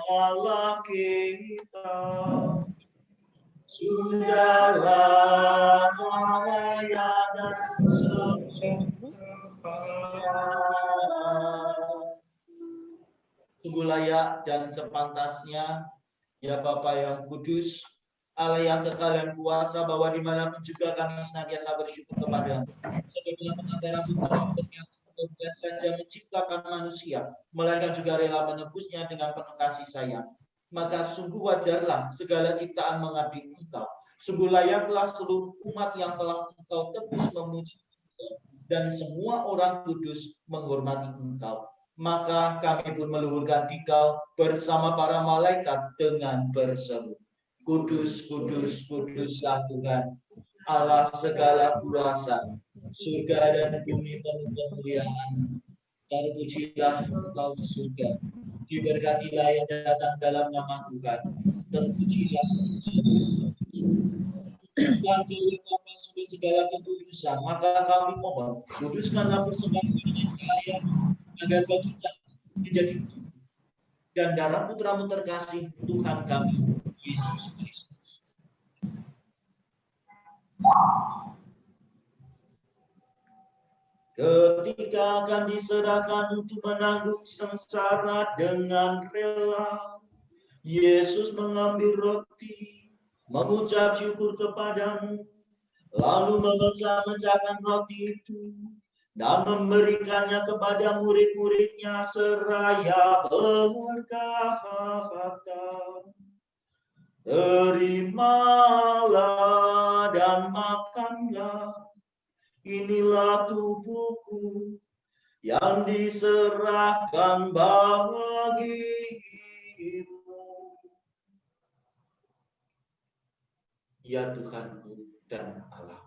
H: Allah kita. Sudah lamanya dan sungguh layak dan sepantasnya, ya Bapa yang kudus, Allah yang kekal dan kuasa, bahwa dimanapun juga kami senantiasa bersyukur kepada-Mu. Sebagaimana pengantara bukan saja menciptakan manusia, melainkan juga rela menebusnya dengan penuh kasih sayang. Maka sungguh wajarlah segala ciptaan mengabdi Engkau. Sungguh layaklah seluruh umat yang telah Engkau tebus memuji dan semua orang kudus menghormati Engkau. Maka kami pun meluhurkan Dikau bersama para malaikat dengan berseru, Kudus, kudus, kuduslah Tuhan, Allah segala kuasa, surga dan bumi penuh kemuliaan. Terpujilah Engkau di surga, diberkatilah yang datang dalam nama Tuhan. Terpujilah Tuhan Bapa sudah segala kekudusan. Maka kami mohon, kuduskanlah persembahan kalian agar bagi kami menjadi tubuh dan darah Putra-Mu terkasih, Tuhan kami Yesus Kristus. Ketika akan diserahkan untuk menanggung sengsara dengan rela, Yesus mengambil roti, mengucap syukur kepadamu, lalu memecah-mecahkan roti itu dan memberikannya kepada murid-muridnya seraya berkata, terimalah dan makanlah. Inilah tubuhku yang diserahkan bagimu. Ya Tuhanku dan Allah.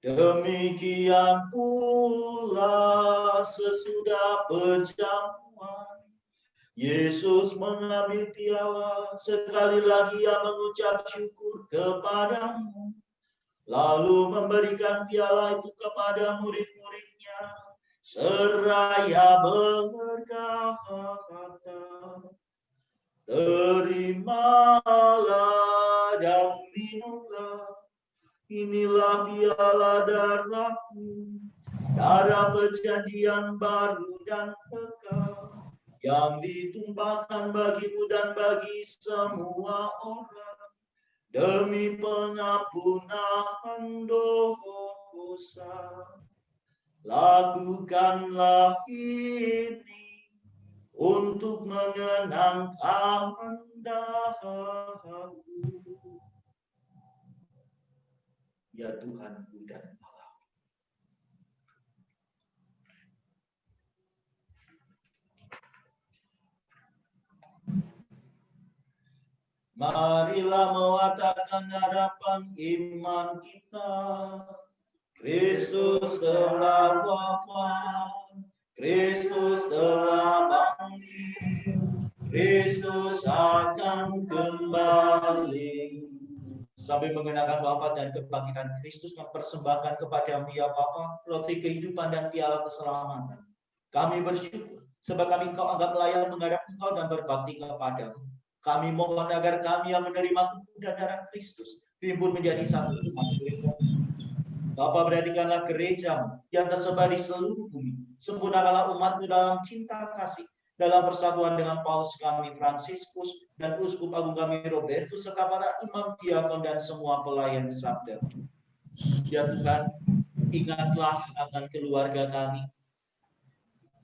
H: Demikian pula sesudah perjamuan, Yesus mengambil piala, sekali lagi Ia mengucap syukur kepadamu, lalu memberikan piala itu kepada murid-muridnya, seraya berkata, terimalah dan minumlah, inilah piala darahku, darah perjanjian baru dan kekal, yang ditumpahkan bagimu dan bagi semua orang demi pengampunan dosa. Lakukanlah ini untuk mengenangkan dahaku. Ya Tuhanku dan Allah. Marilah mewatakan harapan iman kita. Kristus telah wafat, Kristus telah bangkit, Kristus akan kembali. Sambil mengenakan wafat dan kebangkitan Kristus, mempersembahkan kepada-Mu ya Bapa roti kehidupan dan piala keselamatan. Kami bersyukur sebab kami Engkau anggap layak menghadap Engkau dan berbakti kepadamu. Kami mohon agar kami yang menerima tubuh dan darah Kristus himpun menjadi satu umat gereja. Bapa, perhatikanlah gereja yang tersebar di seluruh bumi. Sempurnakanlah umat-Mu dalam cinta kasih, dalam persatuan dengan Paus kami Fransiskus dan Uskup Agung kami Robertus serta para imam, diakon dan semua pelayan sabda. Ya Tuhan, ingatlah akan keluarga kami,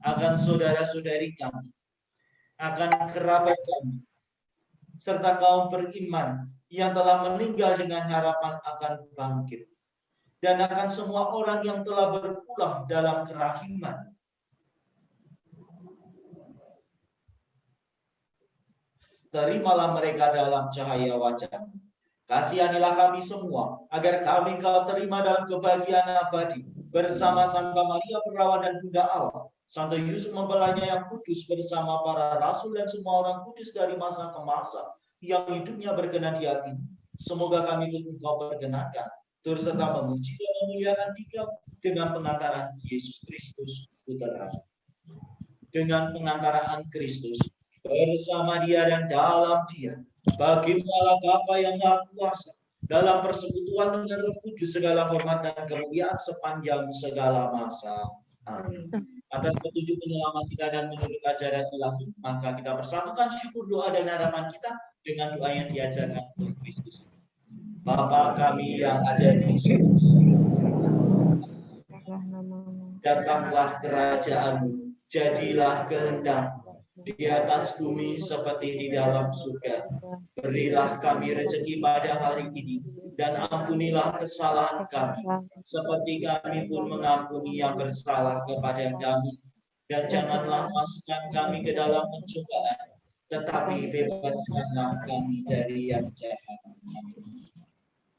H: akan saudara-saudari kami, akan kerabat kami, serta kaum beriman yang telah meninggal dengan harapan akan bangkit, dan akan semua orang yang telah berpulang dalam kerahiman. Terimalah mereka dalam cahaya wajah-Mu. Kasihanilah kami semua, agar kami Kau terima dalam kebahagiaan abadi, bersama Santa Maria Perawan dan Bunda Allah, Santo Yusuf mempelainya yang kudus bersama para rasul dan semua orang kudus dari masa ke masa yang hidupnya berkenan di hatimu. Semoga kami ikut Engkau perkenankan, turut serta memuji dan memuliakan Dikau dengan pengantaran Yesus Kristus Putra. Dengan pengantaran Kristus bersama Dia dan dalam Dia, bagi Allah Bapa yang Maha Kuasa, dalam persekutuan dengan Roh Kudus segala hormat dan kemuliaan sepanjang segala masa. Amin. Atas petunjuk penyelamat kita dan menurut ajaran ilahi, maka kita persatukan syukur, doa dan harapan kita dengan doa yang diajarkan oleh Kristus. Bapa kami yang ada di surga, datanglah kerajaan-Mu, jadilah kehendak-Mu di atas bumi seperti di dalam surga. Berilah kami rezeki pada hari ini, dan ampunilah kesalahan kami, seperti kami pun mengampuni yang bersalah kepada kami. Dan janganlah masukkan kami ke dalam pencobaan, tetapi bebaskanlah kami dari yang jahat.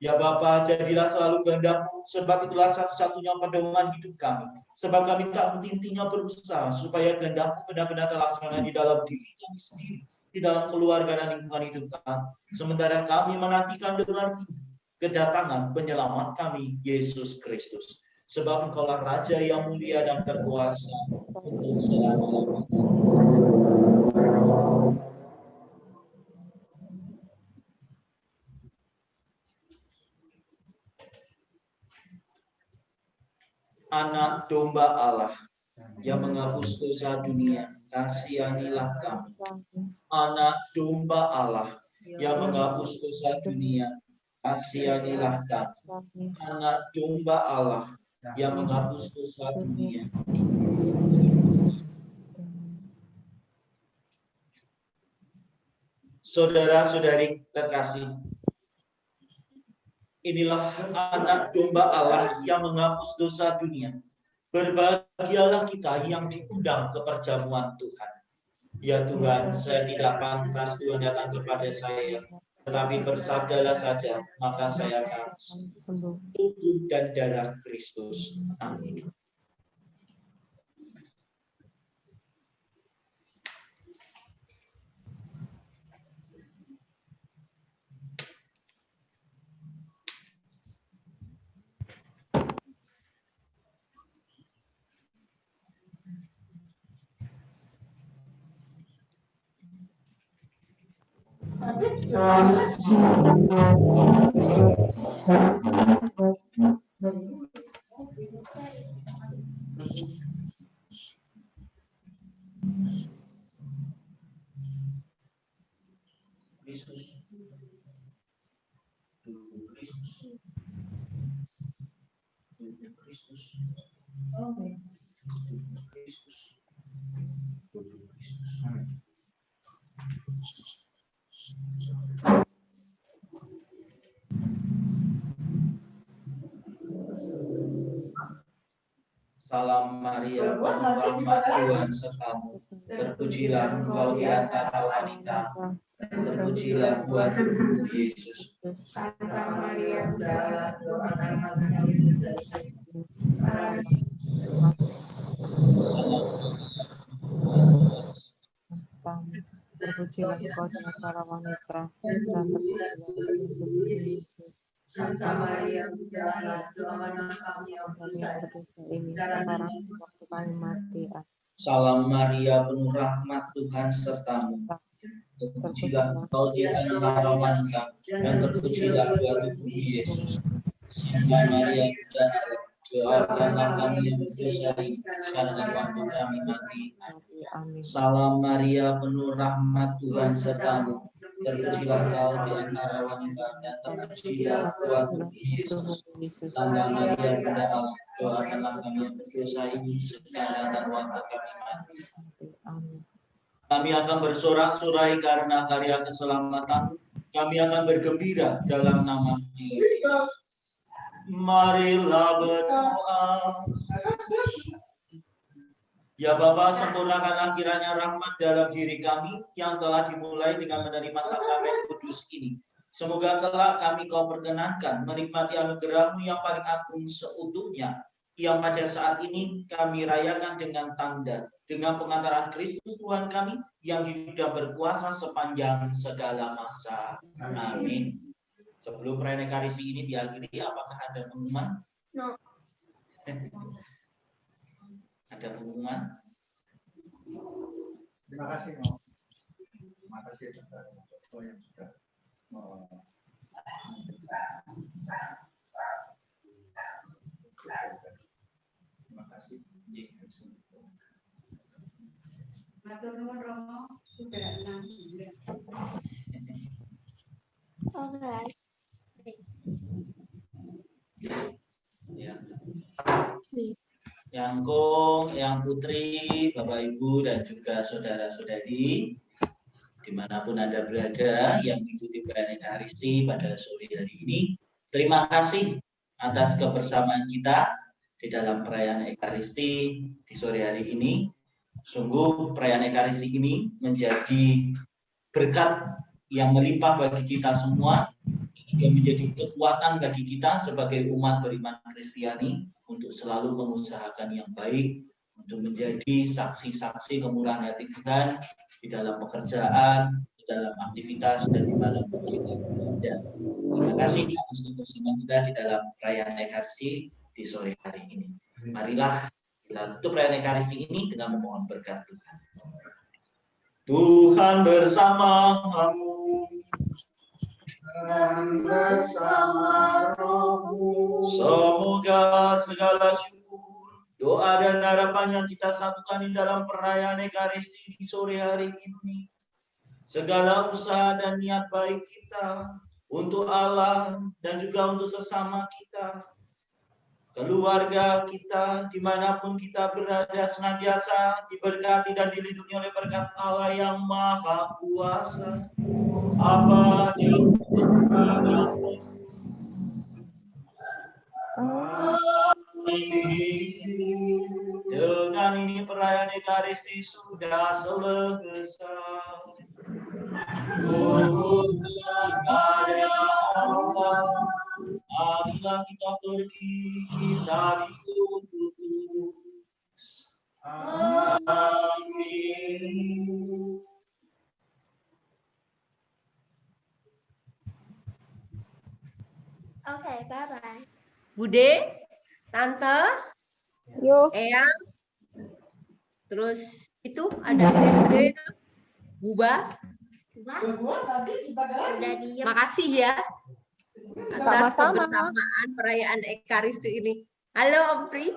H: Ya Bapa, jadilah selalu kehendak-Mu, sebab itulah satu-satunya pedoman hidup kami. Sebab kami tak henti-hentinya berusaha supaya kehendak-Mu benar-benar terlaksana di dalam diri kami sendiri, di dalam keluarga dan lingkungan hidup kami. Sementara kami menantikan dengan kedatangan penyelamat kami, Yesus Kristus. Sebab Engkaulah Raja yang mulia dan berkuasa untuk selama-lamanya. Anak domba Allah yang menghapus dosa dunia, kasihanilah kami. Anak domba Allah yang menghapus dosa dunia, kasihanilah kami. Anak domba Allah yang menghapus dosa dunia. Saudara-saudari terkasih, inilah anak domba Allah yang menghapus dosa dunia. Berbahagialah kita yang diundang ke perjamuan Tuhan. Ya Tuhan, saya tidak pantas Tuhan datang kepada saya, tetapi bersabdalah saja, maka saya akan sembuh. Tubuh dan darah Kristus. Amin. Salam Maria, penuh rahmat Tuhan sertamu. Terpujilah Engkau di antara wanita, terpujilah buah tubuhmu Yesus.
B: Santa Maria, doakanlah
J: terpujilah Engkau di antara wanita, dan terpujilah buah tubuhmu Yesus.
G: Santa Maria, doakanlah kami yang berdosa
J: ini sekarang waktu kami mati.
H: Salam Maria, penuh rahmat Tuhan sertamu. Terpujilah Engkau di antara wanita, dan terpujilah buah tubuhmu Yesus. Santa Maria, doakanlah kami yang berdosa ini sekarang dan waktu kami mati. Salam Maria, penuh rahmat Tuhan sertamu. Terpujilah Engkau di antara wanita, dan terpujilah buah tubuhmu Yesus. Santa Maria, Bunda Allah, doakanlah kami yang berdosa ini sekarang dan waktu kami mati. Kami akan bersorak-sorai karena karya keselamatan. Kami akan bergembira dalam nama Dia. Marilah berdoa. Ya Bapa, sempurnakanlah kiranya rahmat dalam diri kami yang telah dimulai dengan menerima sakramen kudus ini. Semoga kelak kami Kau perkenankan menikmati anugerah-Mu yang paling agung seutuhnya yang pada saat ini kami rayakan dengan tanda, dengan pengantaran Kristus Tuhan kami yang hidup dan berkuasa sepanjang segala masa. Amin. Sebelum perayaan Ekaristi ini diakhiri, apakah ada pengumuman?
A: No.
H: Ada pengumuman?
I: Terima kasih, Mo. Terima kasih kepada yang sudah terima kasih.
B: Matur nuwun Romo, sudah 6 bulan.
A: Oke.
H: Ya. Yang Kong, yang Putri, Bapak Ibu dan juga saudara-saudari dimanapun Anda berada yang mengikuti perayaan Ekaristi pada sore hari ini, terima kasih atas kebersamaan kita di dalam perayaan Ekaristi di sore hari ini. Sungguh perayaan Ekaristi ini menjadi berkat yang melimpah bagi kita semua, juga menjadi kekuatan bagi kita sebagai umat beriman Kristiani untuk selalu mengusahakan yang baik, untuk menjadi saksi-saksi kemurahan hati Tuhan di dalam pekerjaan, di dalam aktivitas, dan di dalam kita berada. Terima kasih atas kebersamaan kita di dalam perayaan Ekaristi di sore hari ini. Marilah kita tutup perayaan Ekaristi ini dengan memohon berkat Tuhan. Tuhan bersamamu. Dan bersama rohmu. Semoga segala syukur, doa dan harapan yang kita satukan di dalam perayaan Ekaristi di sore hari ini, segala usaha dan niat baik kita untuk Allah dan juga untuk sesama kita, keluarga kita, dimanapun kita berada, senantiasa diberkati dan dilindungi oleh berkat Allah yang Maha Kuasa. Apa yang dengan ini perayaan Ekaristi sudah selesai. Kepada Allah, marilah kita pergi, kita diutus. Amin.
A: Oke, bye-bye.
K: Bude, Tante, Eyang, terus itu ada SD itu, Buba. Makasih ya atas kebersamaan perayaan Ekaristi ini. Halo Om Pri.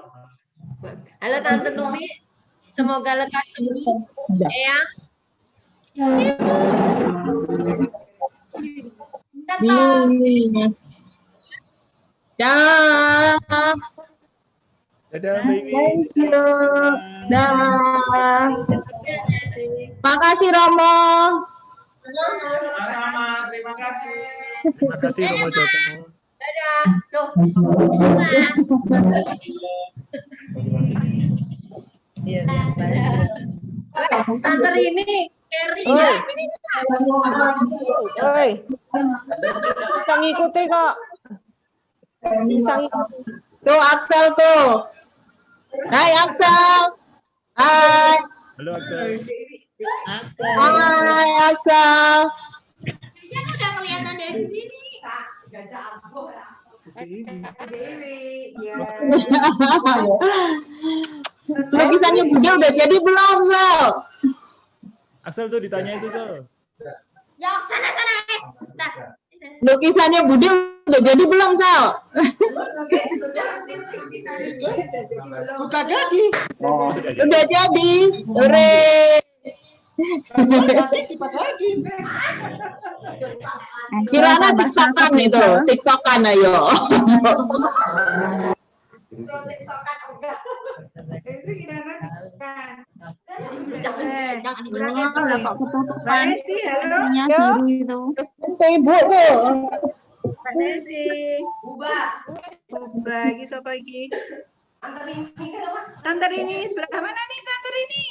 K: Halo Tante Numi. Semoga lekas sembuh. Eyang.
F: Dah.
C: Dadah, baby.
F: Thank you. Dah. Makasih Romo.
H: Sama-sama, terima kasih.
C: Terima kasih Romo Joko.
K: Dadah. Tuh. Tante Rini, Kerry ya.
J: Oi. Kita ngikuti kok. Bisa ngikuti.
F: Tuh Axel tuh. Hai Axel. Hai.
C: Halo Axel.
F: Hai Axel.
A: Dia udah kelihatan dari sini.
F: Lukisannya Bunda udah jadi belum, Sel?
C: Axel tuh ditanya itu, Sel.
A: Ya, sana.
F: Lukisannya Budi udah jadi belum, Sel?
G: Sudah jadi.
C: Oh,
F: Udah jadi. Hore. Kirana TikTokan itu, TikTokan ayo. Ibu tuh.
B: Buba, lagi siapa lagi? Tante Rini, sebelah mana nih Tante Rini?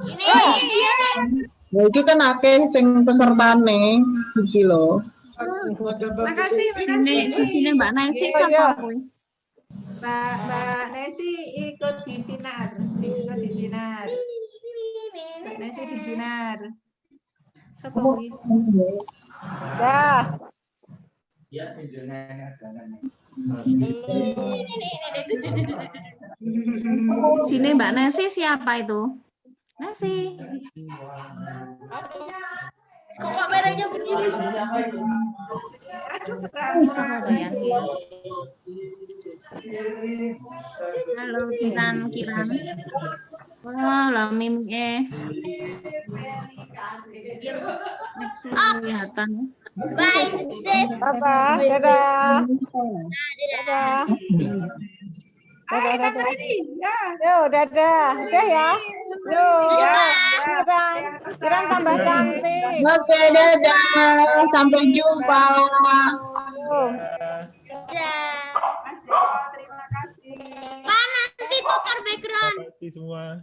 A: Ini.
F: Ya iki kan akeh sing pesertane iki lho.
B: Makasih.
J: Ini Mbak Nancy siapa?
B: Mbak Nesi ikut di sinar. Ikut di sinar. Mbak Nesi di sinar. Siapa kuwi?
F: Dah.
I: Ya, injilnya
L: Sini Mbak Nesi siapa itu? Nesi.
A: Kok kameranya begini?
L: Siapa tuh ya? Halo Kiran. Wah, lah Mim kelihatan.
A: Bye, sis.
F: Dadah. Dadah. Dadah. Dadah. Yo, dadah. Udah ya. Yo, Kiran tambah cantik.
E: Oke, dadah. Sampai jumpa.
B: Terima kasih.
A: Mana nanti tukar background?
C: Terima kasih semua.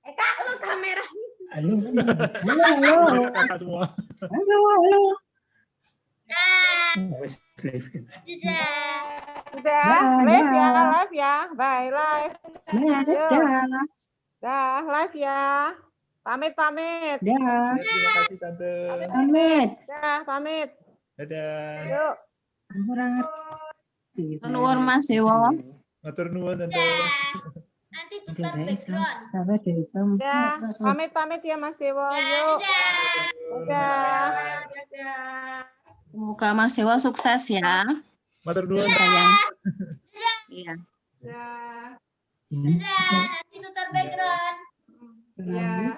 A: Kak, lu kamera.
F: Halo.
C: Kakak semua.
F: Halo. Udah, live ya. Bye, live. Dah, live ya. Pamit.
C: Terima kasih Tante.
F: Pamit.
C: Dadah.
F: Yuk.
L: Nuwun Mas Dewa.
C: Matur nuwun Tante.
A: Nanti tukar background.
F: Dah, pamit ya Mas Dewo. Yuk. Dadah.
L: Semoga Mas Dewa sukses ya.
C: Matur nuwun.
L: Sayang. Iya.
B: Dadah.
A: Nanti tukar background.
B: Ya.